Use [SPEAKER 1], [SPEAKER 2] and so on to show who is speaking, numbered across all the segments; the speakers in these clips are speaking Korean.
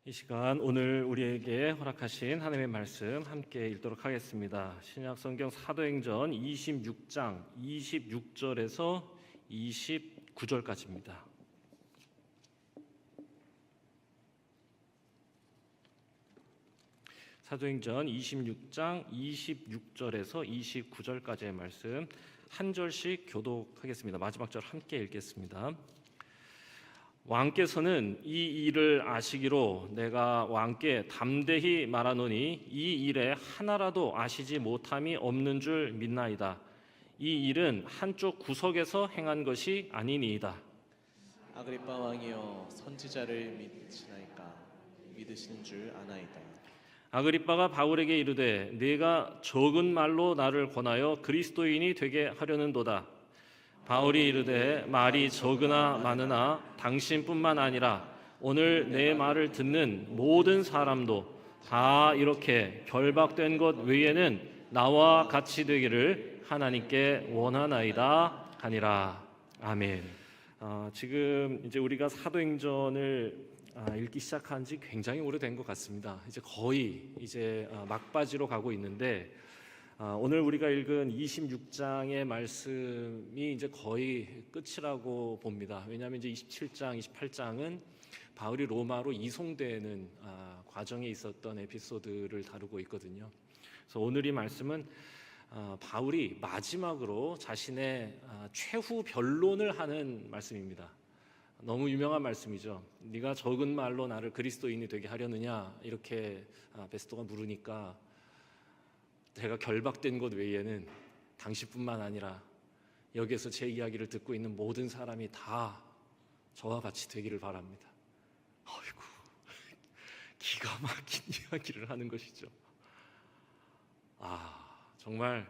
[SPEAKER 1] 이 시간 오늘 우리에게 허락하신 하나님의 말씀 함께 읽도록 하겠습니다. 신약 성경 사도행전 26장 26절에서 29절까지입니다. 사도행전 26장 26절에서 29절까지의 말씀 한 절씩 교독하겠습니다. 마지막 절 함께 읽겠습니다. 왕께서는 이 일을 아시기로 내가 왕께 담대히 말하노니 이 일에 하나라도 아시지 못함이 없는 줄 믿나이다. 이 일은 한쪽 구석에서 행한 것이 아니니이다.
[SPEAKER 2] 아그리빠 왕이여, 선지자를 믿으시나이까? 믿으시는 줄 아나이다.
[SPEAKER 1] 아그리빠가 바울에게 이르되 네가 적은 말로 나를 권하여 그리스도인이 되게 하려는도다. 바울이 이르되 말이 적으나 많으나 당신뿐만 아니라 오늘 내 말을 듣는 모든 사람도 다 이렇게 결박된 것 외에는 나와 같이 되기를 하나님께 원하나이다 하니라. 아멘. 지금 이제 우리가 사도행전을 읽기 시작한 지 굉장히 오래된 것 같습니다. 이제 거의 막바지로 가고 있는데 오늘 우리가 읽은 26장의 말씀이 이제 거의 끝이라고 봅니다. 왜냐하면 이제 27장, 28장은 바울이 로마로 이송되는 과정에 있었던 에피소드를 다루고 있거든요. 그래서 오늘 이 말씀은 바울이 마지막으로 자신의 최후 변론을 하는 말씀입니다. 너무 유명한 말씀이죠. 네가 적은 말로 나를 그리스도인이 되게 하려느냐 이렇게 베스토가 물으니까 제가 결박된 것 외에는 당신뿐만 아니라 여기에서 제 이야기를 듣고 있는 모든 사람이 다 저와 같이 되기를 바랍니다. 아이고, 기가 막힌 이야기를 하는 것이죠. 정말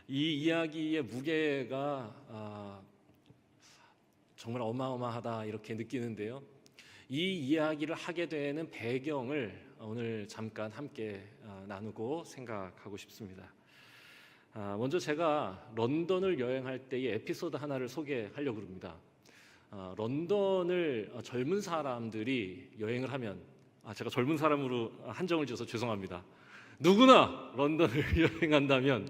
[SPEAKER 1] 이 이야기의 무게가 정말 어마어마하다 이렇게 느끼는데요. 이 이야기를 하게 되는 배경을 오늘 잠깐 함께 나누고 생각하고 싶습니다. 먼저 제가 런던을 여행할 때의 에피소드 하나를 소개하려고 합니다. 런던을 젊은 사람들이 여행을 하면 제가 젊은 사람으로 한정을 지어서 죄송합니다. 누구나 런던을 여행한다면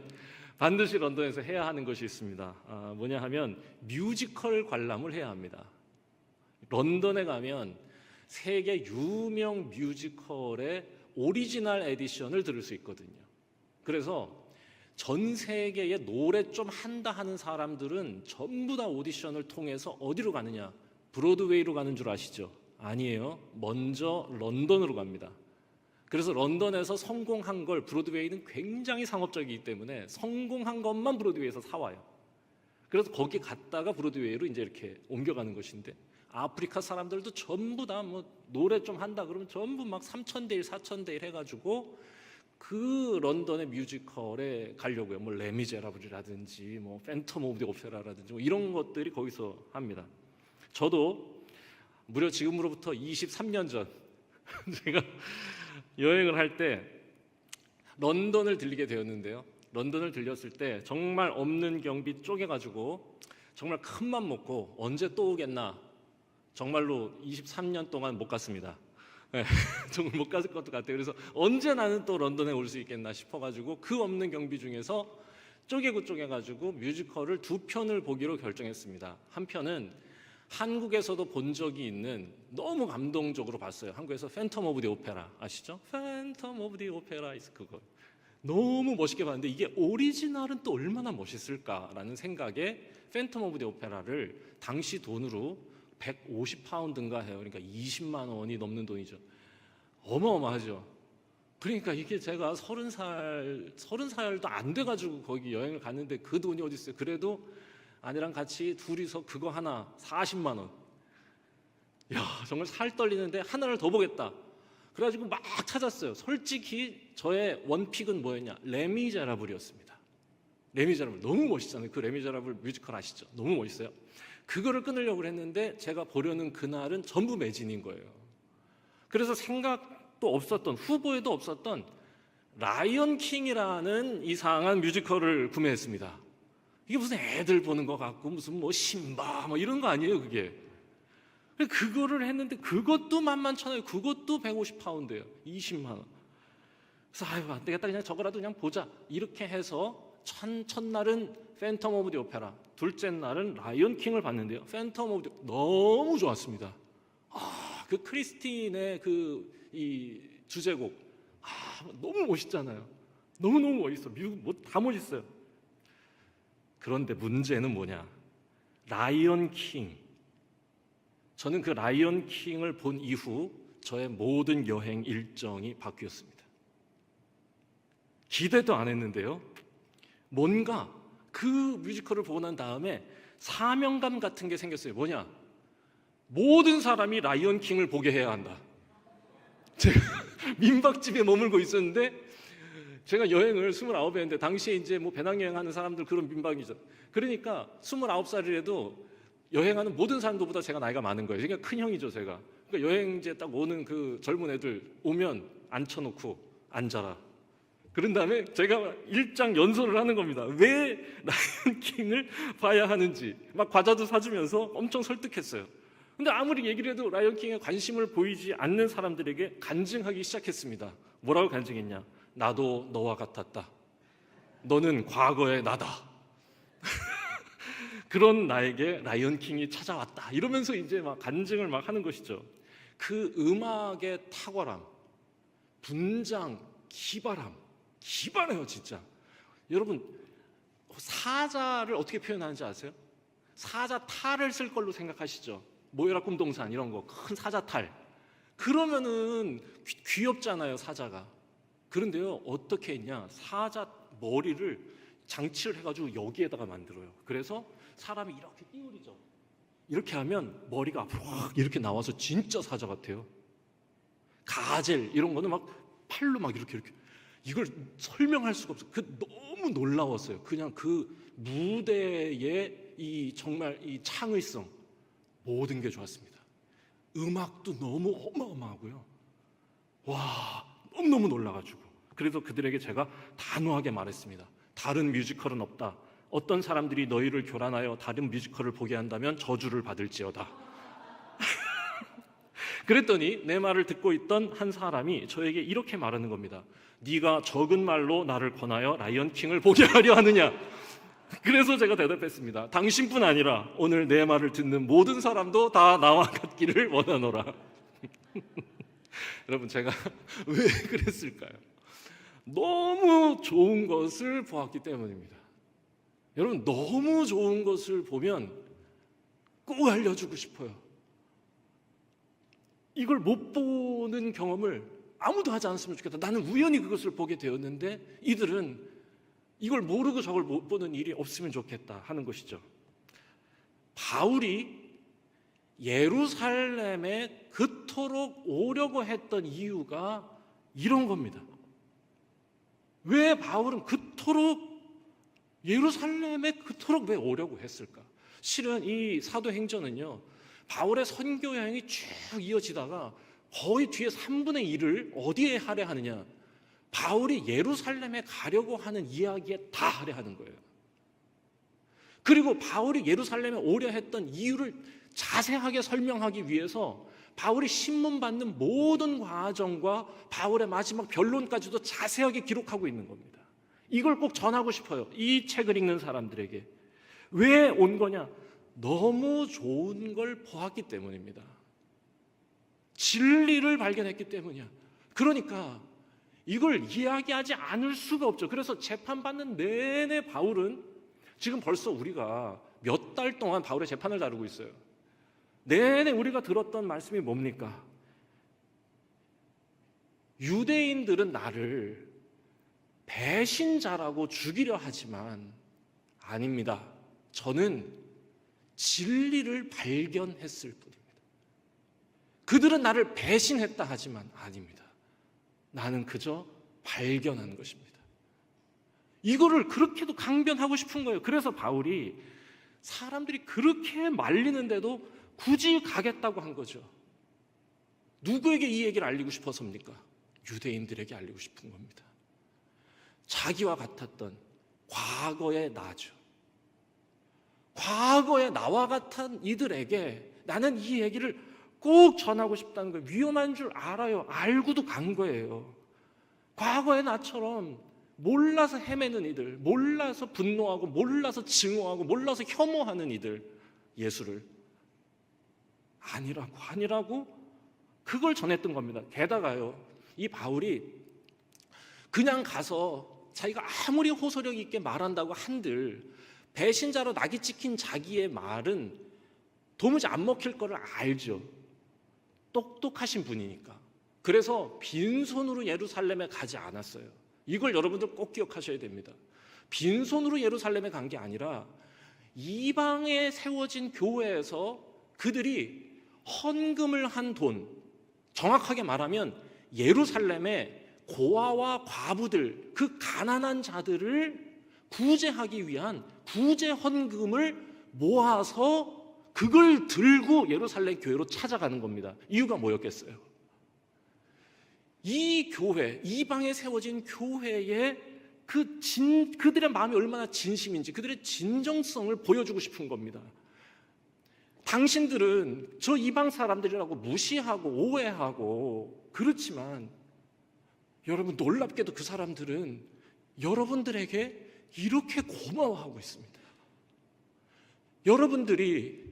[SPEAKER 1] 반드시 런던에서 해야 하는 것이 있습니다. 뭐냐 하면 뮤지컬 관람을 해야 합니다. 런던에 가면 세계 유명 뮤지컬의 오리지널 에디션을 들을 수 있거든요. 그래서 전 세계에 노래 좀 한다 하는 사람들은 전부 다 오디션을 통해서 어디로 가느냐? 브로드웨이로 가는 줄 아시죠? 아니에요. 먼저 런던으로 갑니다. 그래서 런던에서 성공한 걸, 브로드웨이는 굉장히 상업적이기 때문에 성공한 것만 브로드웨이에서 사와요. 그래서 거기 갔다가 브로드웨이로 이제 이렇게 옮겨가는 것인데, 아프리카 사람들도 전부 다 뭐 노래 좀 한다 그러면 전부 막 3,000대1, 4,000대1 해가지고 그 런던의 뮤지컬에 가려고요. 뭐 레미제라블이라든지 뭐 팬텀 오브 디 오페라라든지 뭐 이런 것들이 거기서 합니다. 저도 무려 지금으로부터 23년 전 제가 여행을 할 때 런던을 들리게 되었는데요. 런던을 들렸을 때 정말 없는 경비 쪼개가지고 정말 큰맘 먹고 언제 또 오겠나, 정말로 23년 동안 못 갔습니다. 네, 정말 못 갔을 것도 같아요. 그래서 언제 나는 또 런던에 올 수 있겠나 싶어가지고 그 없는 경비 중에서 쪼개가지고 뮤지컬을 2편을 보기로 결정했습니다. 한 편은 한국에서도 본 적이 있는, 너무 감동적으로 봤어요. 한국에서 팬텀 오브 디 오페라 아시죠? 팬텀 오브 디 오페라 그거 너무 멋있게 봤는데 이게 오리지널은 또 얼마나 멋있을까라는 생각에 팬텀 오브 디 오페라를 당시 돈으로 150파운드인가 해요. 그러니까 20만 원이 넘는 돈이죠. 어마어마하죠. 그러니까 이게 제가 30살도 안 돼가지고 거기 여행을 갔는데 그 돈이 어디 있어요. 그래도 아내랑 같이 둘이서 그거 하나 40만 원. 야, 정말 살 떨리는데 하나를 더 보겠다. 그래가지고 막 찾았어요. 솔직히 저의 원픽은 뭐였냐? 레미제라블이었습니다. 레미제라블 너무 멋있잖아요. 그 레미제라블 뮤지컬 아시죠? 너무 멋있어요. 그거를 끊으려고 했는데 제가 보려는 그날은 전부 매진인 거예요. 그래서 생각도 없었던, 후보에도 없었던 라이언 킹이라는 이상한 뮤지컬을 구매했습니다. 이게 무슨 애들 보는 것 같고 무슨 뭐 심바 뭐 이런 거 아니에요, 그게. 그거를 했는데 그것도 11,000원이에요. 그것도 150파운드예요. 20만 원. 그래서 아유 안 되겠다, 그냥 저거라도 그냥 보자. 이렇게 해서 첫날은 팬텀 오브 디 오페라, 둘째 날은 라이언 킹을 봤는데요. 팬텀 오브 디 너무 좋았습니다. 그 크리스틴의 이 주제곡 너무 멋있잖아요. 너무너무 멋있어. 미국 뭐 다 멋있어요. 그런데 문제는 뭐냐? 라이언 킹. 저는 그 라이언 킹을 본 이후 저의 모든 여행 일정이 바뀌었습니다. 기대도 안 했는데요. 뭔가 그 뮤지컬을 보고 난 다음에 사명감 같은 게 생겼어요. 뭐냐? 모든 사람이 라이언 킹을 보게 해야 한다. 제가 민박집에 머물고 있었는데, 제가 여행을 29에 했는데 당시에 이제 뭐 배낭여행 하는 사람들 그런 민박이죠. 그러니까 29살이라도 여행하는 모든 사람들보다 제가 나이가 많은 거예요. 그러니까 큰 형이죠, 제가. 그러니까 여행지에 딱 오는 그 젊은 애들 오면 앉혀놓고 앉아라. 그런 다음에 제가 일장 연설을 하는 겁니다. 왜 라이언 킹을 봐야 하는지 막 과자도 사주면서 엄청 설득했어요. 근데 아무리 얘기를 해도 라이언 킹에 관심을 보이지 않는 사람들에게 간증하기 시작했습니다. 뭐라고 간증했냐? 나도 너와 같았다. 너는 과거의 나다. 그런 나에게 라이언 킹이 찾아왔다. 이러면서 이제 막 간증을 막 하는 것이죠. 그 음악의 탁월함, 분장, 기발해요, 진짜. 여러분, 사자를 어떻게 표현하는지 아세요? 사자 탈을 쓸 걸로 생각하시죠? 모여라 꿈동산 이런 거, 큰 사자 탈. 그러면은 귀엽잖아요, 사자가. 그런데요, 어떻게 했냐? 사자 머리를 장치를 해가지고 여기에다가 만들어요. 그래서 사람이 이렇게 띄우리죠. 이렇게 하면 머리가 앞으로 확 이렇게 나와서 진짜 사자 같아요. 가젤 이런 거는 막 팔로 막 이렇게 이걸 설명할 수가 없어요. 너무 놀라웠어요. 그냥 그 무대의 이 정말 이 창의성, 모든 게 좋았습니다. 음악도 너무 어마어마하고요. 와, 너무너무 놀라가지고. 그래서 그들에게 제가 단호하게 말했습니다. 다른 뮤지컬은 없다. 어떤 사람들이 너희를 교란하여 다른 뮤지컬을 보게 한다면 저주를 받을지어다. 그랬더니 내 말을 듣고 있던 한 사람이 저에게 이렇게 말하는 겁니다. 네가 적은 말로 나를 권하여 라이언 킹을 보게 하려 하느냐? 그래서 제가 대답했습니다. 당신뿐 아니라 오늘 내 말을 듣는 모든 사람도 다 나와 같기를 원하노라. 여러분, 제가 왜 그랬을까요? 너무 좋은 것을 보았기 때문입니다. 여러분, 너무 좋은 것을 보면 꼭 알려주고 싶어요. 이걸 못 보는 경험을 아무도 하지 않았으면 좋겠다. 나는 우연히 그것을 보게 되었는데 이들은 이걸 모르고 저걸 못 보는 일이 없으면 좋겠다 하는 것이죠. 바울이 예루살렘에 그토록 오려고 했던 이유가 이런 겁니다. 왜 바울은 예루살렘에 그토록 왜 오려고 했을까? 실은 이 사도행전은요, 바울의 선교 여행이 쭉 이어지다가 거의 뒤에 3분의 1을 어디에 할애하느냐? 바울이 예루살렘에 가려고 하는 이야기에 다 할애하는 거예요. 그리고 바울이 예루살렘에 오려 했던 이유를 자세하게 설명하기 위해서 바울이 신문받는 모든 과정과 바울의 마지막 변론까지도 자세하게 기록하고 있는 겁니다. 이걸 꼭 전하고 싶어요. 이 책을 읽는 사람들에게. 왜 온 거냐? 너무 좋은 걸 보았기 때문입니다. 진리를 발견했기 때문이야. 그러니까 이걸 이야기하지 않을 수가 없죠. 그래서 재판받는 내내 바울은, 지금 벌써 우리가 몇 달 동안 바울의 재판을 다루고 있어요. 내내 우리가 들었던 말씀이 뭡니까? 유대인들은 나를 배신자라고 죽이려 하지만 아닙니다. 저는 진리를 발견했을 뿐입니다. 그들은 나를 배신했다 하지만 아닙니다. 나는 그저 발견한 것입니다. 이거를 그렇게도 강변하고 싶은 거예요. 그래서 바울이 사람들이 그렇게 말리는데도 굳이 가겠다고 한 거죠. 누구에게 이 얘기를 알리고 싶어서입니까? 유대인들에게 알리고 싶은 겁니다. 자기와 같았던 과거의 나죠. 과거의 나와 같은 이들에게 나는 이 얘기를 꼭 전하고 싶다는 거예요. 위험한 줄 알아요. 알고도 간 거예요. 과거의 나처럼 몰라서 헤매는 이들, 몰라서 분노하고 몰라서 증오하고 몰라서 혐오하는 이들, 예수를 아니라고 그걸 전했던 겁니다. 게다가요, 이 바울이 그냥 가서 자기가 아무리 호소력 있게 말한다고 한들 배신자로 낙이 찍힌 자기의 말은 도무지 안 먹힐 거를 알죠. 똑똑하신 분이니까. 그래서 빈손으로 예루살렘에 가지 않았어요. 이걸 여러분들 꼭 기억하셔야 됩니다. 빈손으로 예루살렘에 간 게 아니라 이방에 세워진 교회에서 그들이 헌금을 한 돈, 정확하게 말하면 예루살렘의 고아와 과부들, 그 가난한 자들을 구제하기 위한 구제 헌금을 모아서 그걸 들고 예루살렘 교회로 찾아가는 겁니다. 이유가 뭐였겠어요? 이 교회, 이방에 세워진 교회의 그들의 마음이 얼마나 진심인지, 그들의 진정성을 보여주고 싶은 겁니다. 당신들은 저 이방 사람들이라고 무시하고 오해하고 그렇지만 여러분, 놀랍게도 그 사람들은 여러분들에게 이렇게 고마워하고 있습니다. 여러분들이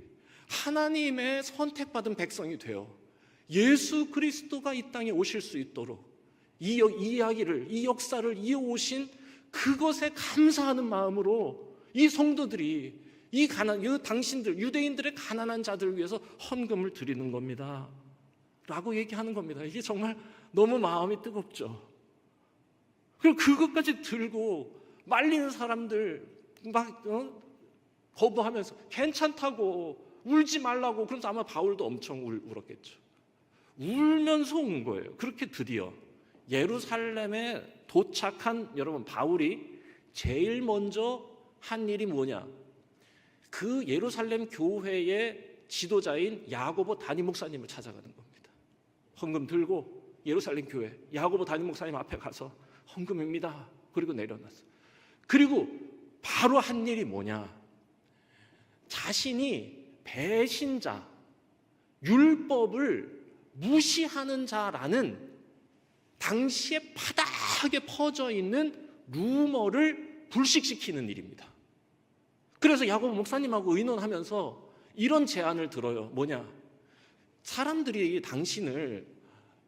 [SPEAKER 1] 하나님의 선택받은 백성이 되어 예수 그리스도가 이 땅에 오실 수 있도록 이 이야기를, 이 역사를 이어오신 그것에 감사하는 마음으로 이 성도들이 이 당신들, 유대인들의 가난한 자들을 위해서 헌금을 드리는 겁니다 라고 얘기하는 겁니다. 이게 정말 너무 마음이 뜨겁죠. 그리고 그것까지 들고 말리는 사람들 막 거부하면서 괜찮다고, 울지 말라고. 그래서 아마 바울도 엄청 울었겠죠. 울면서 온 거예요. 그렇게 드디어 예루살렘에 도착한 여러분, 바울이 제일 먼저 한 일이 뭐냐? 그 예루살렘 교회의 지도자인 야고보 담임 목사님을 찾아가는 겁니다. 헌금 들고 예루살렘 교회 야고보 담임 목사님 앞에 가서 헌금입니다. 그리고 내려놨어. 그리고 바로 한 일이 뭐냐? 자신이 배신자, 율법을 무시하는 자라는 당시에 파다하게 퍼져 있는 루머를 불식시키는 일입니다. 그래서 야고보 목사님하고 의논하면서 이런 제안을 들어요. 뭐냐? 사람들이 당신을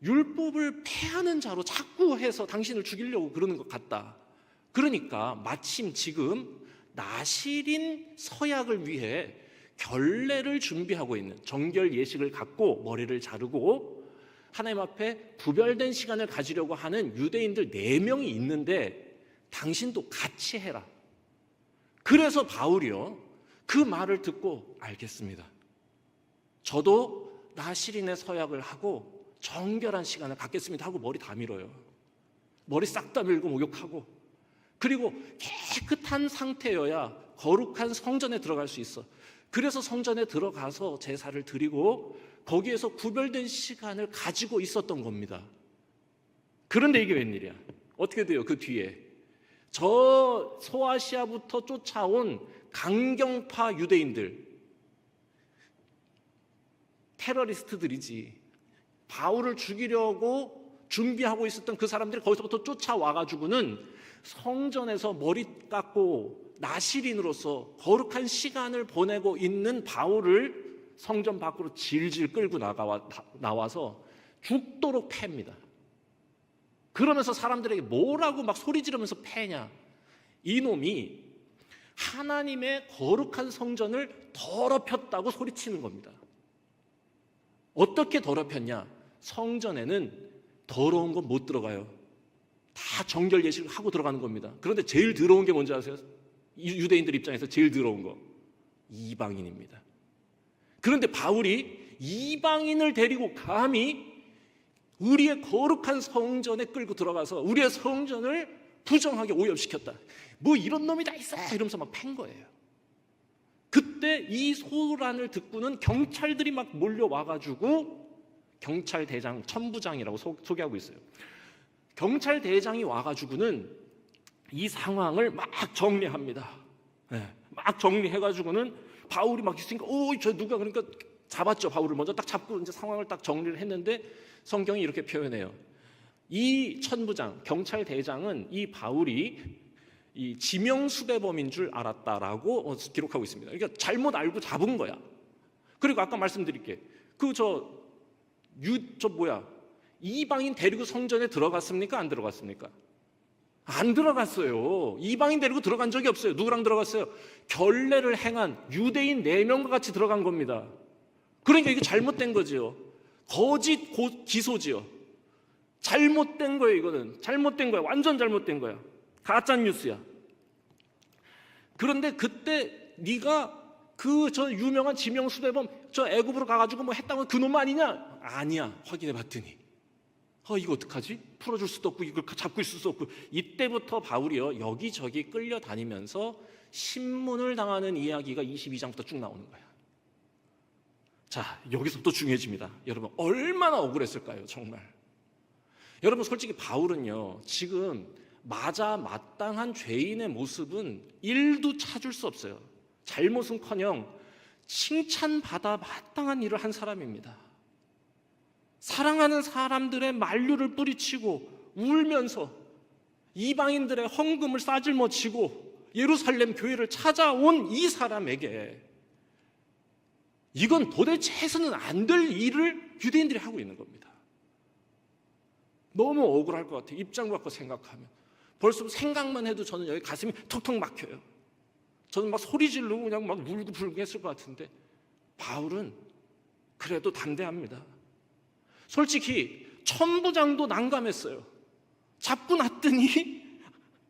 [SPEAKER 1] 율법을 폐하는 자로 자꾸 해서 당신을 죽이려고 그러는 것 같다. 그러니까 마침 지금 나실인 서약을 위해 결례를 준비하고 있는, 정결 예식을 갖고 머리를 자르고 하나님 앞에 구별된 시간을 가지려고 하는 유대인들 4명이 있는데 당신도 같이 해라. 그래서 바울이요, 그 말을 듣고 알겠습니다. 저도 나실인의 서약을 하고 정결한 시간을 갖겠습니다 하고 머리 다 밀어요. 머리 싹 다 밀고 목욕하고, 그리고 깨끗한 상태여야 거룩한 성전에 들어갈 수 있어. 그래서 성전에 들어가서 제사를 드리고 거기에서 구별된 시간을 가지고 있었던 겁니다. 그런데 이게 웬일이야? 어떻게 돼요? 그 뒤에 저 소아시아부터 쫓아온 강경파 유대인들, 테러리스트들이지, 바울을 죽이려고 준비하고 있었던 그 사람들이 거기서부터 쫓아와가지고는 성전에서 머리 깎고 나실인으로서 거룩한 시간을 보내고 있는 바울을 성전 밖으로 질질 끌고 나와서 죽도록 팹니다. 그러면서 사람들에게 뭐라고 막 소리 지르면서 패냐? 이놈이 하나님의 거룩한 성전을 더럽혔다고 소리치는 겁니다. 어떻게 더럽혔냐? 성전에는 더러운 건 못 들어가요. 다 정결 예식을 하고 들어가는 겁니다. 그런데 제일 더러운 게 뭔지 아세요? 유대인들 입장에서 제일 더러운 거, 이방인입니다. 그런데 바울이 이방인을 데리고 감히 우리의 거룩한 성전에 끌고 들어가서 우리의 성전을 부정하게 오염시켰다. 뭐 이런 놈이 다 있어 이러면서 막 팬 거예요. 그때 이 소란을 듣고는 경찰들이 막 몰려와가지고, 경찰대장, 천부장이라고 소개하고 있어요. 경찰대장이 와가지고는 이 상황을 막 정리합니다. 네, 막 정리해가지고는 바울이 막 있으니까 저 누가 그러니까 잡았죠. 바울을 먼저 딱 잡고 이제 상황을 딱 정리를 했는데 성경이 이렇게 표현해요. 이 천부장, 경찰대장은 이 바울이 이 지명수배범인 줄 알았다라고 기록하고 있습니다. 그러니까 잘못 알고 잡은 거야. 그리고 아까 말씀드릴게. 이방인 데리고 성전에 들어갔습니까? 안 들어갔습니까? 안 들어갔어요. 이방인 데리고 들어간 적이 없어요. 누구랑 들어갔어요? 결례를 행한 유대인 4명과 같이 들어간 겁니다. 그러니까 이게 잘못된 거지요. 거짓 기소지요. 잘못된 거예요. 이거는 잘못된 거야. 완전 잘못된 거야. 가짜 뉴스야. 그런데 그때 네가 저 유명한 지명수배범 저 애굽으로 가가지고 뭐 했다고 그놈 아니냐? 아니야. 확인해 봤더니 이거 어떡하지? 풀어줄 수도 없고 이걸 잡고 있을 수도 없고. 이때부터 바울이요 여기저기 끌려다니면서 신문을 당하는 이야기가 22장부터 쭉 나오는 거야. 자, 여기서부터 중요해집니다. 여러분 얼마나 억울했을까요? 정말. 여러분 솔직히 바울은요 지금 마땅한 죄인의 모습은 1도 찾을 수 없어요. 잘못은커녕 칭찬받아 마땅한 일을 한 사람입니다. 사랑하는 사람들의 만류를 뿌리치고 울면서 이방인들의 헌금을 싸질머치고 예루살렘 교회를 찾아온 이 사람에게 이건 도대체 해서는 안 될 일을 유대인들이 하고 있는 겁니다. 너무 억울할 것 같아요. 입장 바꿔 생각하면. 벌써 생각만 해도 저는 여기 가슴이 턱턱 막혀요. 저는 막 소리 지르고 그냥 막 울고 불고 했을 것 같은데 바울은 그래도 담대합니다. 솔직히 천부장도 난감했어요. 잡고 났더니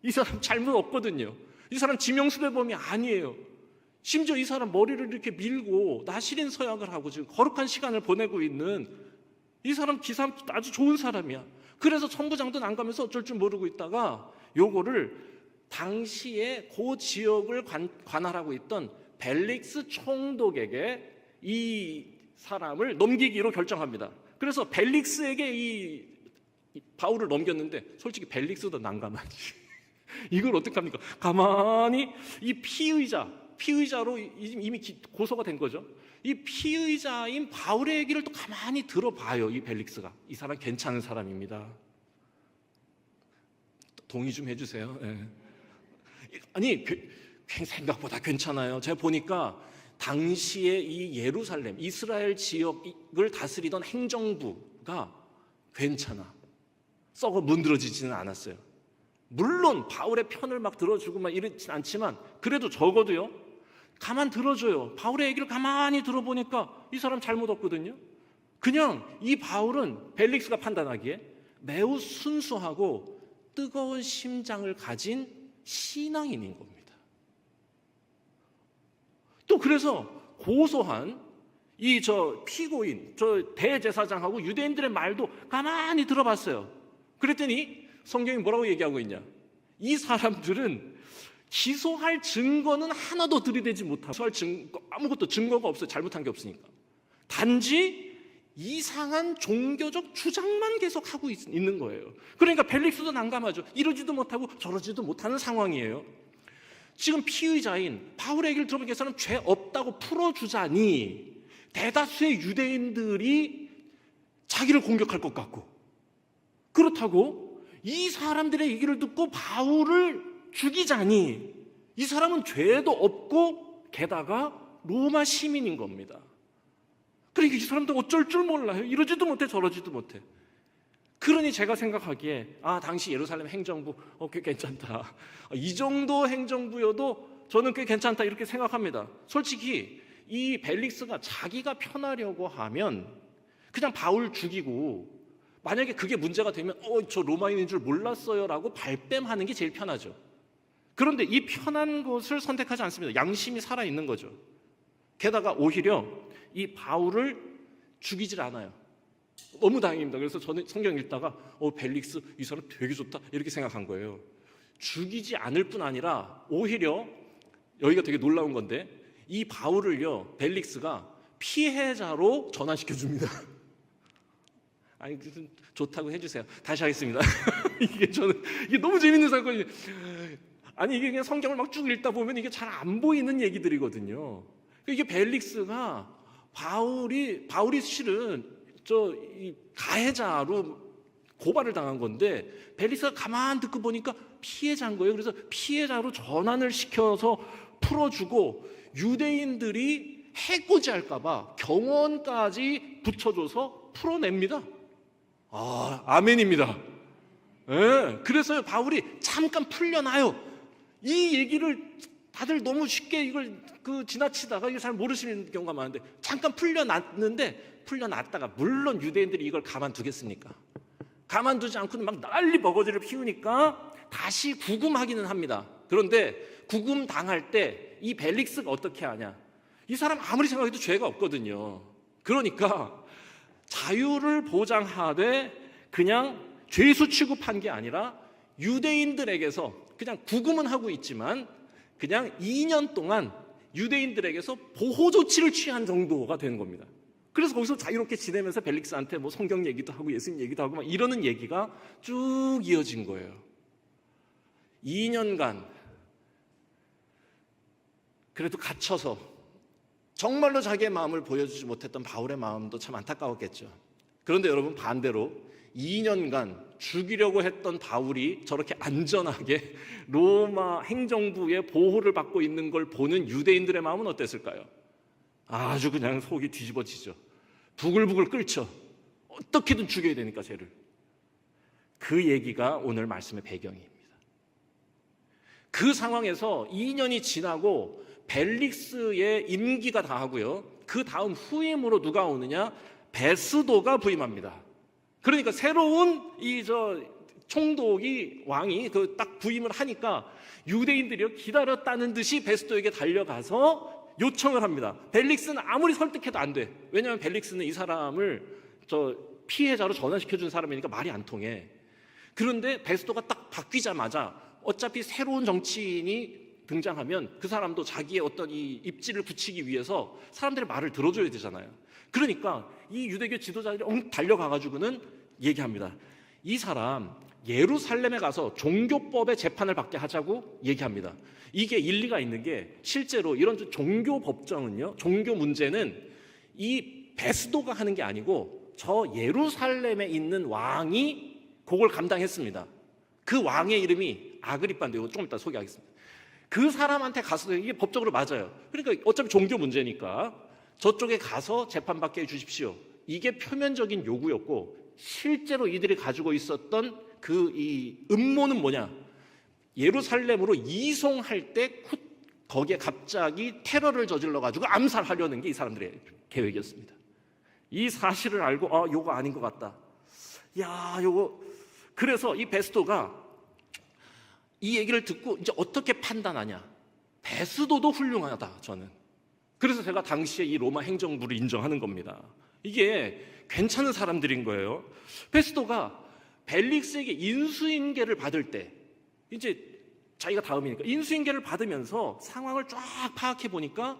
[SPEAKER 1] 이 사람 잘못 없거든요. 이 사람 지명수배범이 아니에요. 심지어 이 사람 머리를 이렇게 밀고 나시린 서약을 하고 지금 거룩한 시간을 보내고 있는 이 사람 기사 아주 좋은 사람이야. 그래서 천부장도 난감해서 어쩔 줄 모르고 있다가 요거를 당시에 그 지역을 관할하고 있던 벨릭스 총독에게 이 사람을 넘기기로 결정합니다. 그래서 벨릭스에게 이 바울을 넘겼는데 솔직히 벨릭스도 난감하지. 이걸 어떡합니까? 가만히 이 피의자로 이미 고소가 된 거죠. 이 피의자인 바울의 얘기를 또 가만히 들어봐요. 이 벨릭스가. 이 사람 괜찮은 사람입니다. 동의 좀 해주세요. 네. 아니 생각보다 괜찮아요. 제가 보니까 당시에 이 예루살렘, 이스라엘 지역을 다스리던 행정부가 괜찮아. 썩어 문드러지지는 않았어요. 물론 바울의 편을 막 들어주고 막 이러진 않지만 그래도 적어도요 가만 들어줘요. 바울의 얘기를 가만히 들어보니까 이 사람 잘못 없거든요. 그냥 이 바울은 벨릭스가 판단하기에 매우 순수하고 뜨거운 심장을 가진 신앙인인 겁니다. 또 그래서 고소한 이 피고인 대제사장하고 유대인들의 말도 가만히 들어봤어요. 그랬더니 성경이 뭐라고 얘기하고 있냐? 이 사람들은 기소할 증거는 하나도 들이대지 못하고 기소할 아무것도 증거가 없어요. 잘못한 게 없으니까. 단지 이상한 종교적 주장만 계속 하고 있는 거예요. 그러니까 벨릭스도 난감하죠. 이러지도 못하고 저러지도 못하는 상황이에요. 지금 피의자인 바울의 얘기를 들어보니까 이 사람 죄 없다고 풀어주자니 대다수의 유대인들이 자기를 공격할 것 같고 그렇다고 이 사람들의 얘기를 듣고 바울을 죽이자니 이 사람은 죄도 없고 게다가 로마 시민인 겁니다. 그러니까 이 사람도 어쩔 줄 몰라요. 이러지도 못해 저러지도 못해. 그러니 제가 생각하기에 당시 예루살렘 행정부 꽤 괜찮다. 이 정도 행정부여도 저는 꽤 괜찮다 이렇게 생각합니다. 솔직히 이 벨릭스가 자기가 편하려고 하면 그냥 바울 죽이고 만약에 그게 문제가 되면 저 로마인인 줄 몰랐어요 라고 발뺌하는 게 제일 편하죠. 그런데 이 편한 것을 선택하지 않습니다. 양심이 살아있는 거죠. 게다가 오히려 이 바울을 죽이질 않아요. 너무 다행입니다. 그래서 저는 성경 읽다가 벨릭스 이 사람 되게 좋다 이렇게 생각한 거예요. 죽이지 않을 뿐 아니라 오히려 여기가 되게 놀라운 건데 이 바울을요 벨릭스가 피해자로 전환시켜 줍니다. 아니 좋다고 해주세요. 다시 하겠습니다. 이게 너무 재밌는 사건이에요. 아니 이게 그냥 성경을 막 쭉 읽다 보면 이게 잘 안 보이는 얘기들이거든요. 이게 벨릭스가 바울이 실은 이 가해자로 고발을 당한 건데 벨릭스가 가만 듣고 보니까 피해자인 거예요. 그래서 피해자로 전환을 시켜서 풀어주고 유대인들이 해코지할까봐 경원까지 붙여줘서 풀어냅니다. 아멘입니다. 예, 그래서 바울이 잠깐 풀려나요. 이 얘기를 다들 너무 쉽게 이걸 지나치다가 이걸 잘 모르시는 경우가 많은데 잠깐 풀려났다가 물론 유대인들이 이걸 가만두겠습니까? 가만두지 않고는 막 난리 버거지를 피우니까 다시 구금하기는 합니다. 그런데 구금 당할 때 이 벨릭스가 어떻게 하냐? 이 사람 아무리 생각해도 죄가 없거든요. 그러니까 자유를 보장하되 그냥 죄수 취급한 게 아니라 유대인들에게서 그냥 구금은 하고 있지만 그냥 2년 동안 유대인들에게서 보호 조치를 취한 정도가 되는 겁니다. 그래서 거기서 자유롭게 지내면서 벨릭스한테 뭐 성경 얘기도 하고 예수님 얘기도 하고 막 이러는 얘기가 쭉 이어진 거예요. 2년간 그래도 갇혀서 정말로 자기의 마음을 보여주지 못했던 바울의 마음도 참 안타까웠겠죠. 그런데 여러분 반대로 2년간 죽이려고 했던 바울이 저렇게 안전하게 로마 행정부의 보호를 받고 있는 걸 보는 유대인들의 마음은 어땠을까요? 아주 그냥 속이 뒤집어지죠. 부글부글 끓죠. 어떻게든 죽여야 되니까 쟤를. 그 얘기가 오늘 말씀의 배경입니다. 그 상황에서 2년이 지나고 벨릭스의 임기가 다하고요. 그 다음 후임으로 누가 오느냐? 베스도가 부임합니다. 그러니까 새로운 총독이 왕이 딱 부임을 하니까 유대인들이 기다렸다는 듯이 베스도에게 달려가서 요청을 합니다. 벨릭스는 아무리 설득해도 안 돼. 왜냐하면 벨릭스는 이 사람을 피해자로 전환시켜준 사람이니까 말이 안 통해. 그런데 베스도가 딱 바뀌자마자 어차피 새로운 정치인이 등장하면 그 사람도 자기의 어떤 이 입지를 붙이기 위해서 사람들의 말을 들어줘야 되잖아요. 그러니까 이 유대교 지도자들이 달려가가지고는 얘기합니다. 이 사람 예루살렘에 가서 종교법의 재판을 받게 하자고 얘기합니다. 이게 일리가 있는 게 실제로 이런 종교 법정은요, 종교 문제는 이 베스도가 하는 게 아니고 저 예루살렘에 있는 왕이 그걸 감당했습니다. 그 왕의 이름이 아그리빠인데 이거 좀 이따 소개하겠습니다. 그 사람한테 가서 이게 법적으로 맞아요. 그러니까 어차피 종교 문제니까 저쪽에 가서 재판받게 해주십시오. 이게 표면적인 요구였고 실제로 이들이 가지고 있었던 이 음모는 뭐냐? 예루살렘으로 이송할 때 거기에 갑자기 테러를 저질러가지고 암살하려는 게 이 사람들의 계획이었습니다. 이 사실을 알고 요거 아닌 것 같다. 요거 그래서 이 베스도가 이 얘기를 듣고 이제 어떻게 판단하냐? 베스도도 훌륭하다 저는. 그래서 제가 당시에 이 로마 행정부를 인정하는 겁니다. 이게 괜찮은 사람들인 거예요. 베스도가 벨릭스에게 인수인계를 받을 때 이제 자기가 다음이니까 인수인계를 받으면서 상황을 쫙 파악해 보니까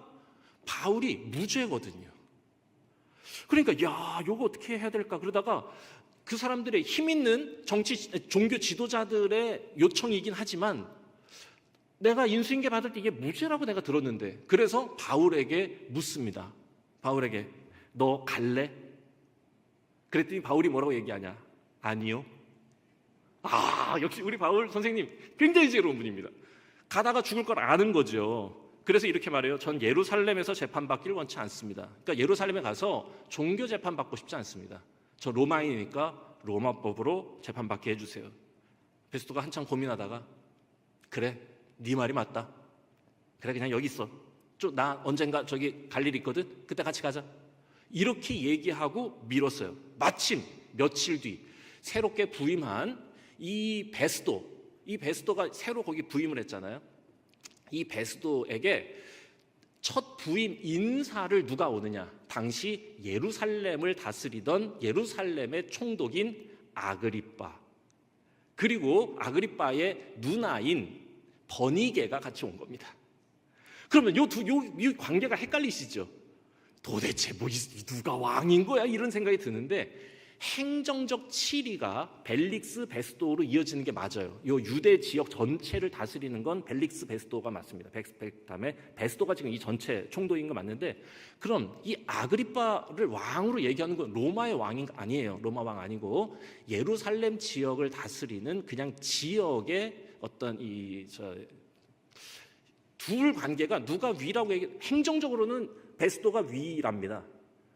[SPEAKER 1] 바울이 무죄거든요. 그러니까 요거 어떻게 해야 될까 그러다가 그 사람들의 힘 있는 종교 지도자들의 요청이긴 하지만 내가 인수인계 받을 때 이게 무죄라고 내가 들었는데 그래서 바울에게 묻습니다. 바울에게 너 갈래? 그랬더니 바울이 뭐라고 얘기하냐? 아니요. 역시 우리 바울 선생님 굉장히 지혜로운 분입니다. 가다가 죽을 걸 아는 거죠. 그래서 이렇게 말해요. 전 예루살렘에서 재판받기를 원치 않습니다. 그러니까 예루살렘에 가서 종교 재판받고 싶지 않습니다. 저 로마인이니까 로마법으로 재판받게 해주세요. 베스도가 한참 고민하다가 그래, 네 말이 맞다. 그래, 그냥 여기 있어. 나 언젠가 저기 갈 일 있거든. 그때 같이 가자. 이렇게 얘기하고 밀었어요. 마침 며칠 뒤 새롭게 부임한 이 베스도가 새로 거기 부임을 했잖아요. 이 베스도에게 첫 부임 인사를 누가 오느냐? 당시 예루살렘을 다스리던 예루살렘의 총독인 아그리빠 그리고 아그리빠의 누나인 버니게가 같이 온 겁니다. 그러면 이 관계가 헷갈리시죠? 도대체 누가 왕인 거야? 이런 생각이 드는데 행정적 치리가 벨릭스 베스도로 이어지는 게 맞아요. 이 유대 지역 전체를 다스리는 건 벨릭스 베스도가 맞습니다. 다음에 베스도가 지금 이 전체 총독인 거 맞는데, 그럼 이 아그리빠를 왕으로 얘기하는 건 로마의 왕이 아니에요. 로마 왕 아니고 예루살렘 지역을 다스리는 그냥 지역의 어떤 둘 관계가 누가 위라고 행정적으로는 베스도가 위랍니다.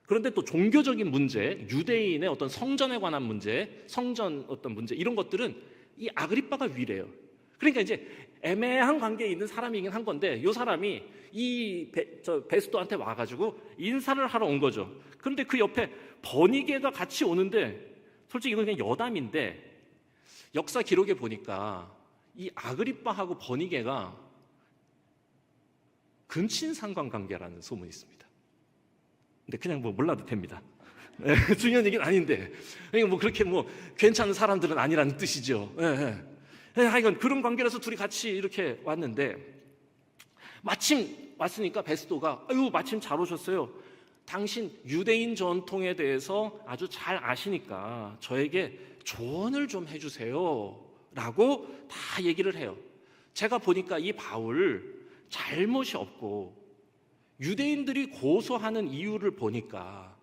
[SPEAKER 1] 그런데 또 종교적인 문제, 유대인의 어떤 성전에 관한 문제, 성전 어떤 문제, 이런 것들은 이 아그리빠가 위래요. 그러니까 이제 애매한 관계에 있는 사람이긴 한 건데, 이 사람이 이 베스도한테 와가지고 인사를 하러 온 거죠. 그런데 그 옆에 버니게가 같이 오는데, 솔직히 이건 그냥 여담인데, 역사 기록에 보니까 이 아그리빠하고 버니게가 근친상간관계라는 소문이 있습니다. 근데 그냥 뭐 몰라도 됩니다. 중요한 얘기는 아닌데, 뭐 그렇게 뭐 괜찮은 사람들은 아니라는 뜻이죠. 하여간 그런 관계라서 둘이 같이 이렇게 왔는데, 마침 왔으니까 베스도가 아유 마침 잘 오셨어요. 당신 유대인 전통에 대해서 아주 잘 아시니까 저에게 조언을 좀 해주세요 라고 다 얘기를 해요. 제가 보니까 이 바울 잘못이 없고 유대인들이 고소하는 이유를 보니까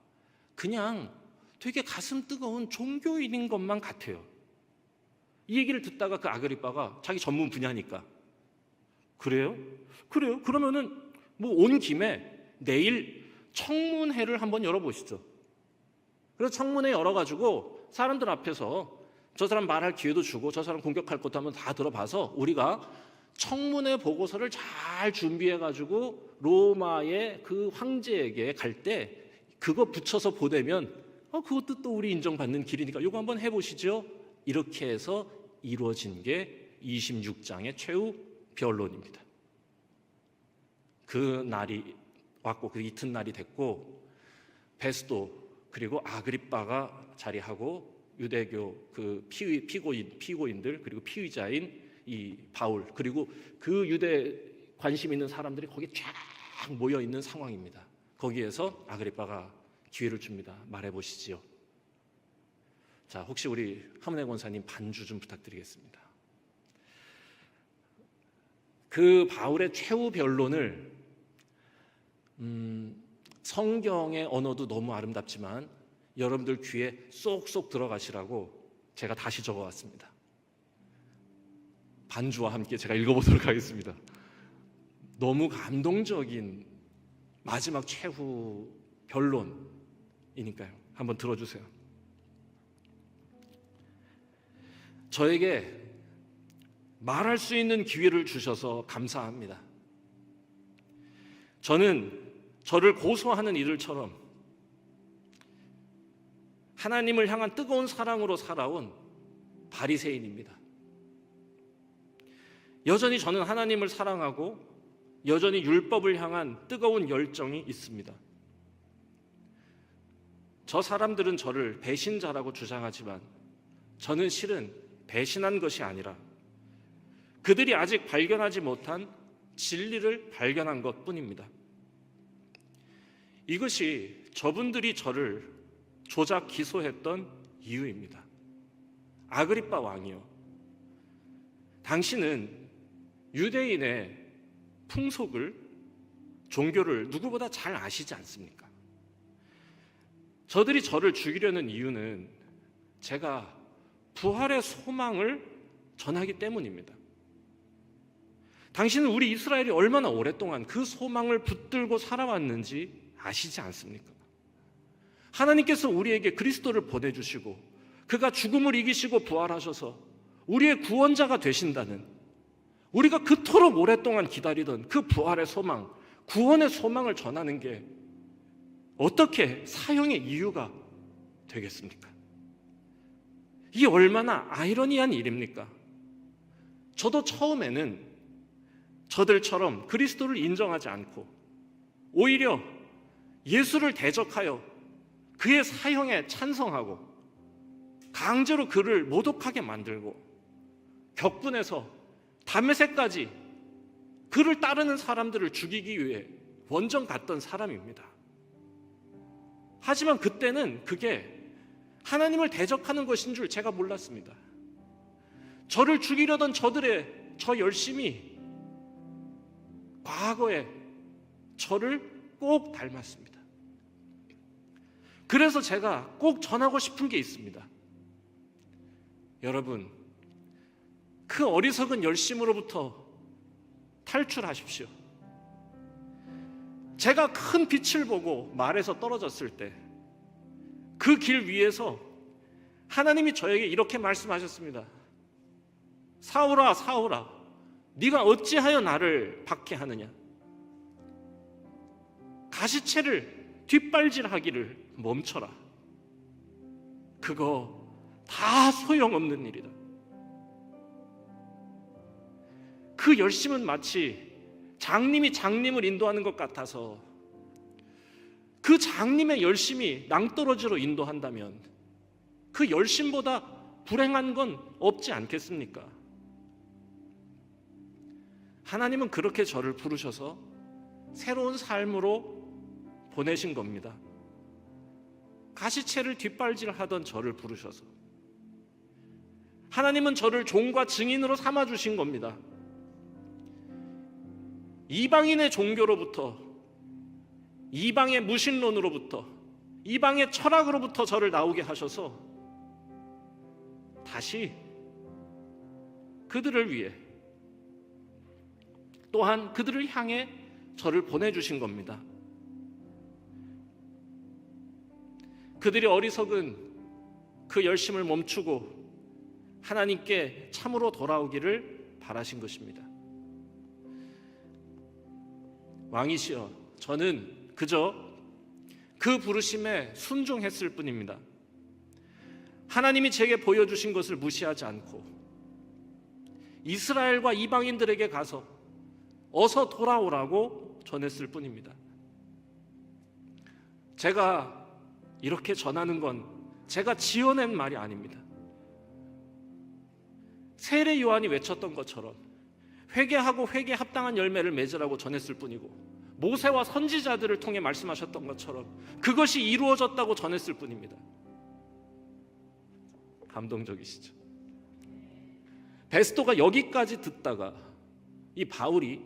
[SPEAKER 1] 그냥 되게 가슴 뜨거운 종교인인 것만 같아요. 이 얘기를 듣다가 그 아그리빠가 자기 전문 분야니까 그래요? 그러면은 뭐 온 김에 내일 청문회를 한번 열어보시죠. 그래서 청문회 열어가지고 사람들 앞에서 저 사람 말할 기회도 주고 저 사람 공격할 것도 한번 다 들어봐서 우리가 청문회 보고서를 잘 준비해가지고 로마의 그 황제에게 갈 때 그거 붙여서 보내면 그것도 또 우리 인정받는 길이니까 이거 한번 해보시죠. 이렇게 해서 이루어진 게 26장의 최후 변론입니다. 그 날이 왔고 그 이튿날이 됐고 베스도 그리고 아그리빠가 자리하고 유대교 그 피고인들 그리고 피의자인 이 바울 그리고 그 유대 관심 있는 사람들이 거기에 쫙 모여 있는 상황입니다. 거기에서 아그리빠가 기회를 줍니다. 말해 보시지요. 자, 혹시 우리 하문혜 권사님 반주 좀 부탁드리겠습니다. 그 바울의 최후 변론을 성경의 언어도 너무 아름답지만 여러분들 귀에 쏙쏙 들어가시라고 제가 다시 적어왔습니다. 반주와 함께 제가 읽어보도록 하겠습니다. 너무 감동적인 마지막 최후 변론이니까요. 한번 들어주세요. 저에게 말할 수 있는 기회를 주셔서 감사합니다. 저는 저를 고소하는 이들처럼 하나님을 향한 뜨거운 사랑으로 살아온 바리새인입니다. 여전히 저는 하나님을 사랑하고 여전히 율법을 향한 뜨거운 열정이 있습니다. 저 사람들은 저를 배신자라고 주장하지만 저는 실은 배신한 것이 아니라 그들이 아직 발견하지 못한 진리를 발견한 것뿐입니다. 이것이 저분들이 저를 조작 기소했던 이유입니다. 아그리빠 왕이요, 당신은 유대인의 풍속을, 종교를 누구보다 잘 아시지 않습니까? 저들이 저를 죽이려는 이유는 제가 부활의 소망을 전하기 때문입니다. 당신은 우리 이스라엘이 얼마나 오랫동안 그 소망을 붙들고 살아왔는지 아시지 않습니까? 하나님께서 우리에게 그리스도를 보내주시고 그가 죽음을 이기시고 부활하셔서 우리의 구원자가 되신다는, 우리가 그토록 오랫동안 기다리던 그 부활의 소망, 구원의 소망을 전하는 게 어떻게 사형의 이유가 되겠습니까? 이게 얼마나 아이러니한 일입니까? 저도 처음에는 저들처럼 그리스도를 인정하지 않고 오히려 예수를 대적하여 그의 사형에 찬성하고 강제로 그를 모독하게 만들고 격분해서 담메색까지 그를 따르는 사람들을 죽이기 위해 원정 갔던 사람입니다. 하지만 그때는 그게 하나님을 대적하는 것인 줄 제가 몰랐습니다. 저를 죽이려던 저 열심이 과거에 저를 꼭 닮았습니다. 그래서 제가 꼭 전하고 싶은 게 있습니다. 여러분, 그 어리석은 열심으로부터 탈출하십시오. 제가 큰 빛을 보고 말에서 떨어졌을 때 그 길 위에서 하나님이 저에게 이렇게 말씀하셨습니다. 사울아, 사울아, 네가 어찌하여 나를 박해하느냐? 가시채를 뒷발질하기를 멈춰라. 그거 다 소용없는 일이다. 그 열심은 마치 장님이 장님을 인도하는 것 같아서 그 장님의 열심이 낭떠러지로 인도한다면 그 열심보다 불행한 건 없지 않겠습니까? 하나님은 그렇게 저를 부르셔서 새로운 삶으로 보내신 겁니다. 가시채를 뒷발질하던 저를 부르셔서 하나님은 저를 종과 증인으로 삼아주신 겁니다. 이방인의 종교로부터, 이방의 무신론으로부터, 이방의 철학으로부터 저를 나오게 하셔서 다시 그들을 위해, 또한 그들을 향해 저를 보내주신 겁니다. 그들이 어리석은 그 열심을 멈추고 하나님께 참으로 돌아오기를 바라신 것입니다. 왕이시여, 저는 그저 그 부르심에 순종했을 뿐입니다. 하나님이 제게 보여주신 것을 무시하지 않고 이스라엘과 이방인들에게 가서 어서 돌아오라고 전했을 뿐입니다. 제가 이렇게 전하는 건 제가 지어낸 말이 아닙니다. 세례 요한이 외쳤던 것처럼 회개하고 회개에 합당한 열매를 맺으라고 전했을 뿐이고, 모세와 선지자들을 통해 말씀하셨던 것처럼 그것이 이루어졌다고 전했을 뿐입니다. 감동적이시죠? 베스토가 여기까지 듣다가 이 바울이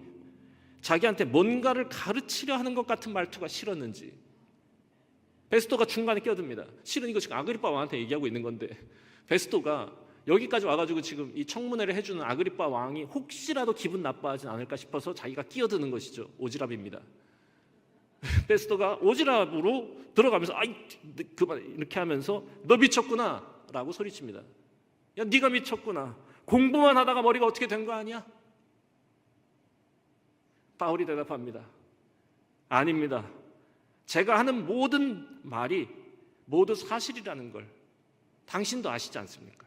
[SPEAKER 1] 자기한테 뭔가를 가르치려 하는 것 같은 말투가 싫었는지 베스토가 중간에 끼어듭니다. 실은 이거 지금 아그리파 왕한테 얘기하고 있는 건데, 베스토가 여기까지 와가지고 지금 이 청문회를 해주는 아그리파 왕이 혹시라도 기분 나빠하진 않을까 싶어서 자기가 끼어드는 것이죠. 오지랖입니다. 베스토가 오지랖으로 들어가면서 아이 그만 이렇게 하면서 너 미쳤구나 라고 소리칩니다. 야, 네가 미쳤구나. 공부만 하다가 머리가 어떻게 된 거 아니야? 바울이 대답합니다. 아닙니다. 제가 하는 모든 말이 모두 사실이라는 걸 당신도 아시지 않습니까?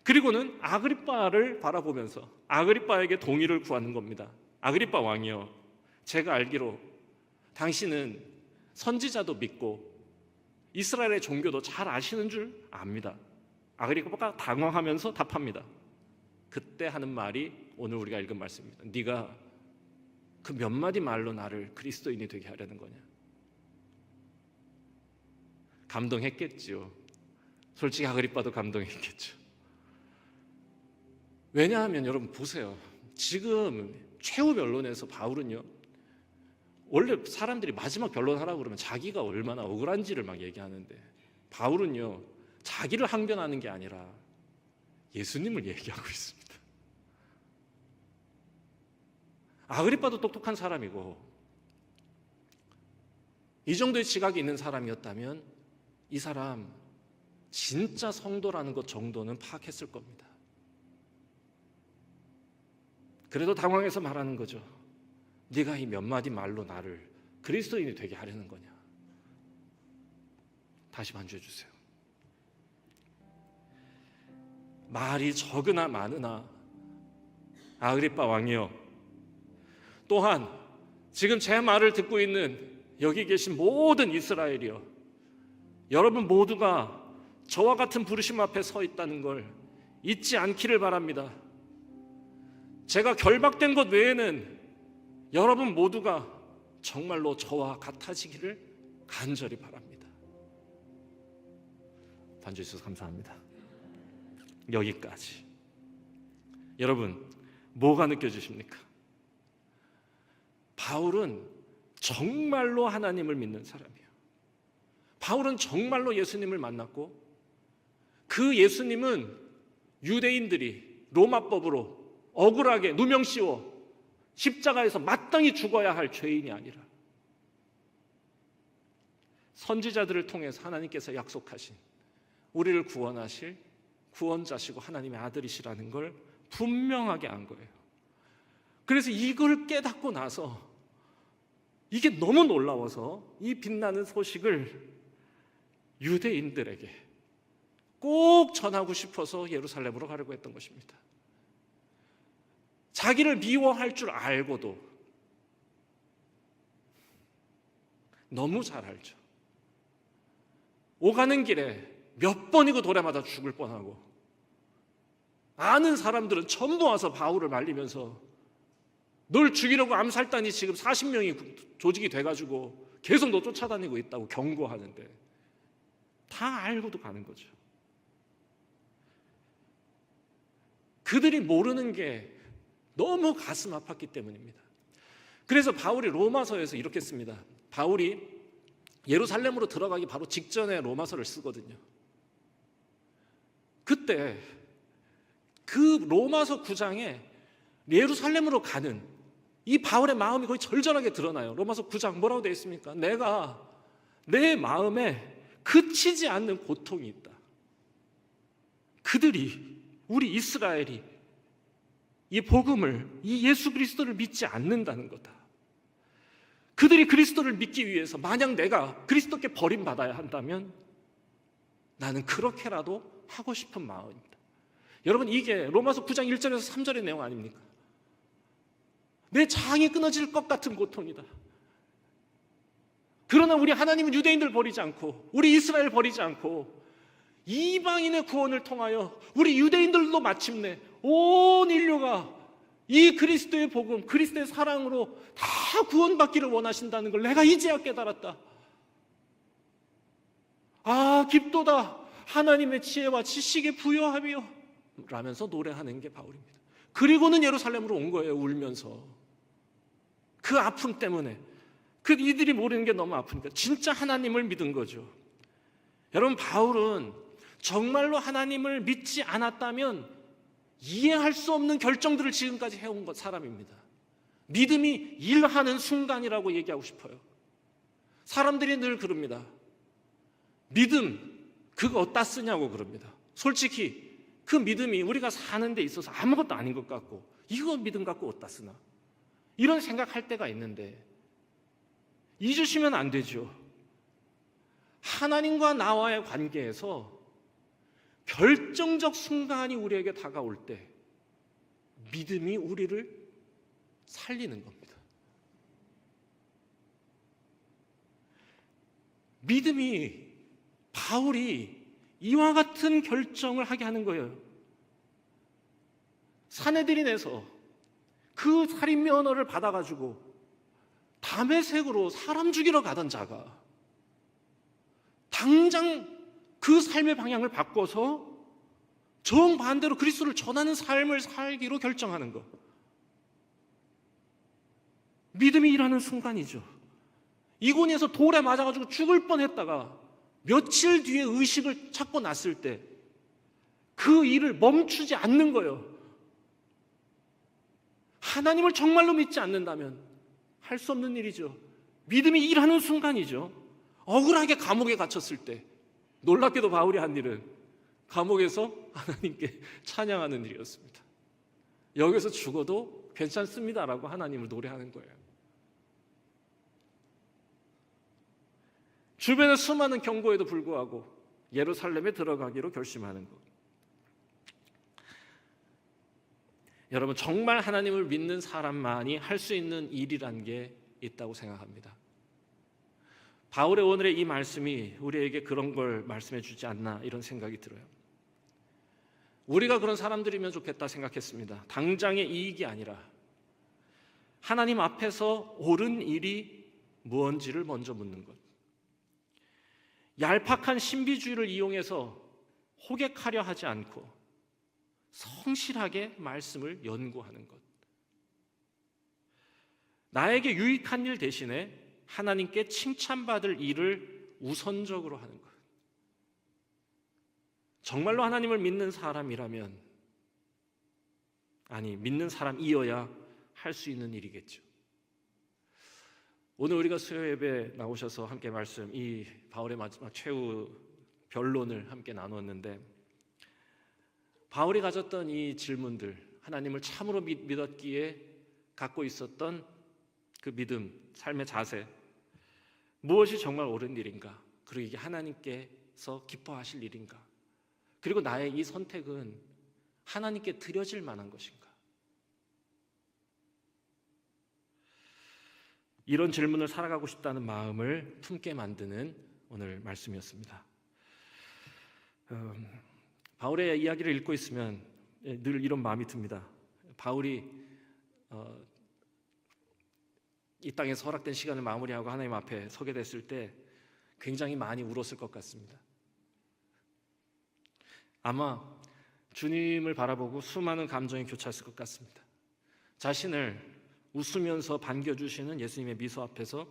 [SPEAKER 1] 그리고는 아그리빠를 바라보면서 아그리빠에게 동의를 구하는 겁니다. 아그리빠 왕이여, 제가 알기로 당신은 선지자도 믿고 이스라엘의 종교도 잘 아시는 줄 압니다. 아그리빠가 당황하면서 답합니다. 그때 하는 말이 오늘 우리가 읽은 말씀입니다. 네가 그 몇 마디 말로 나를 그리스도인이 되게 하려는 거냐? 감동했겠죠. 솔직히 아그리빠도 감동했겠죠. 왜냐하면 여러분 보세요. 지금 최후 변론에서 바울은요, 원래 사람들이 마지막 변론하라고 그러면 자기가 얼마나 억울한지를 막 얘기하는데, 바울은요 자기를 항변하는 게 아니라 예수님을 얘기하고 있습니다. 아그리빠도 똑똑한 사람이고 이 정도의 지각이 있는 사람이었다면 이 사람 진짜 성도라는 것 정도는 파악했을 겁니다. 그래도 당황해서 말하는 거죠. 네가 이 몇 마디 말로 나를 그리스도인이 되게 하려는 거냐? 다시 반주해 주세요. 말이 적으나 많으나 아그리빠 왕이여, 또한 지금 제 말을 듣고 있는 여기 계신 모든 이스라엘이여, 여러분 모두가 저와 같은 부르심 앞에 서 있다는 걸 잊지 않기를 바랍니다. 제가 결박된 것 외에는 여러분 모두가 정말로 저와 같아지기를 간절히 바랍니다. 반주해 주셔서 감사합니다. 여기까지. 여러분, 뭐가 느껴지십니까? 바울은 정말로 하나님을 믿는 사람이에요. 바울은 정말로 예수님을 만났고, 그 예수님은 유대인들이 로마법으로 억울하게 누명씌워 십자가에서 마땅히 죽어야 할 죄인이 아니라 선지자들을 통해서 하나님께서 약속하신 우리를 구원하실 구원자시고 하나님의 아들이시라는 걸 분명하게 안 거예요. 그래서 이걸 깨닫고 나서 이게 너무 놀라워서 이 빛나는 소식을 유대인들에게 꼭 전하고 싶어서 예루살렘으로 가려고 했던 것입니다. 자기를 미워할 줄 알고도 너무 잘 알죠. 오가는 길에 몇 번이고 도래마다 죽을 뻔하고, 아는 사람들은 전부 와서 바울을 말리면서 널 죽이려고 암살단이 지금 40명이 조직이 돼가지고 계속 너 쫓아다니고 있다고 경고하는데 다 알고도 가는 거죠. 그들이 모르는 게 너무 가슴 아팠기 때문입니다. 그래서 바울이 로마서에서 이렇게 씁니다. 바울이 예루살렘으로 들어가기 바로 직전에 로마서를 쓰거든요. 그때 그 로마서 9장에 예루살렘으로 가는 이 바울의 마음이 거의 절절하게 드러나요. 로마서 9장 뭐라고 되어 있습니까? 내가 내 마음에 그치지 않는 고통이 있다. 그들이, 우리 이스라엘이 이 복음을, 이 예수 그리스도를 믿지 않는다는 거다. 그들이 그리스도를 믿기 위해서 만약 내가 그리스도께 버림받아야 한다면 나는 그렇게라도 하고 싶은 마음입니다. 여러분, 이게 로마서 9장 1절에서 3절의 내용 아닙니까? 내 장이 끊어질 것 같은 고통이다. 그러나 우리 하나님은 유대인들 버리지 않고 우리 이스라엘 버리지 않고 이방인의 구원을 통하여 우리 유대인들도 마침내 온 인류가 이 그리스도의 복음, 그리스도의 사랑으로 다 구원받기를 원하신다는 걸 내가 이제야 깨달았다. 아, 깊도다. 하나님의 지혜와 지식에 부여하며 라면서 노래하는 게 바울입니다. 그리고는 예루살렘으로 온 거예요. 울면서. 그 아픔 때문에. 그 이들이 모르는 게 너무 아프니까 진짜 하나님을 믿은 거죠. 여러분, 바울은 정말로 하나님을 믿지 않았다면 이해할 수 없는 결정들을 지금까지 해온 사람입니다. 믿음이 일하는 순간이라고 얘기하고 싶어요. 사람들이 늘 그럽니다. 믿음, 그거 어디다 쓰냐고 그럽니다. 솔직히 그 믿음이 우리가 사는 데 있어서 아무것도 아닌 것 같고, 이거 믿음 갖고 어디다 쓰나, 이런 생각할 때가 있는데 잊으시면 안 되죠. 하나님과 나와의 관계에서 결정적 순간이 우리에게 다가올 때 믿음이 우리를 살리는 겁니다. 믿음이 바울이 이와 같은 결정을 하게 하는 거예요. 사내들인에서 그 살인 면허를 받아가지고 다메섹으로 사람 죽이러 가던 자가 당장 그 삶의 방향을 바꿔서 정반대로 그리스도를 전하는 삶을 살기로 결정하는 것. 믿음이 일하는 순간이죠. 이고니에서 돌에 맞아가지고 죽을 뻔했다가 며칠 뒤에 의식을 찾고 났을 때 그 일을 멈추지 않는 거예요. 하나님을 정말로 믿지 않는다면 할 수 없는 일이죠. 믿음이 일하는 순간이죠. 억울하게 감옥에 갇혔을 때 놀랍게도 바울이 한 일은 감옥에서 하나님께 찬양하는 일이었습니다. 여기서 죽어도 괜찮습니다라고 하나님을 노래하는 거예요. 주변의 수많은 경고에도 불구하고 예루살렘에 들어가기로 결심하는 것. 여러분, 정말 하나님을 믿는 사람만이 할 수 있는 일이란 게 있다고 생각합니다. 바울의 오늘의 이 말씀이 우리에게 그런 걸 말씀해 주지 않나, 이런 생각이 들어요. 우리가 그런 사람들이면 좋겠다 생각했습니다. 당장의 이익이 아니라 하나님 앞에서 옳은 일이 무언지를 먼저 묻는 것. 얄팍한 신비주의를 이용해서 호객하려 하지 않고 성실하게 말씀을 연구하는 것. 나에게 유익한 일 대신에 하나님께 칭찬받을 일을 우선적으로 하는 것. 정말로 하나님을 믿는 사람이라면, 아니 믿는 사람이어야 할 수 있는 일이겠죠. 오늘 우리가 수요 예배 나오셔서 함께 말씀, 이 바울의 마지막 최후 변론을 함께 나눴는데, 바울이 가졌던 이 질문들, 하나님을 참으로 믿었기에 갖고 있었던 그 믿음, 삶의 자세, 무엇이 정말 옳은 일인가? 그리고 이게 하나님께서 기뻐하실 일인가? 그리고 나의 이 선택은 하나님께 드려질 만한 것인가? 이런 질문을 살아가고 싶다는 마음을 품게 만드는 오늘 말씀이었습니다. 바울의 이야기를 읽고 있으면 늘 이런 마음이 듭니다. 바울이 이 땅에서 허락된 시간을 마무리하고 하나님 앞에 서게 됐을 때 굉장히 많이 울었을 것 같습니다. 아마 주님을 바라보고 수많은 감정이 교차했을 것 같습니다. 자신을 웃으면서 반겨주시는 예수님의 미소 앞에서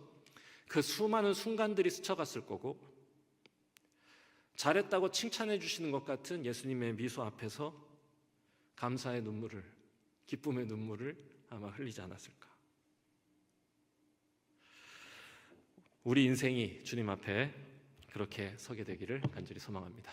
[SPEAKER 1] 그 수많은 순간들이 스쳐갔을 거고, 잘했다고 칭찬해 주시는 것 같은 예수님의 미소 앞에서 감사의 눈물을, 기쁨의 눈물을 아마 흘리지 않았을까. 우리 인생이 주님 앞에 그렇게 서게 되기를 간절히 소망합니다.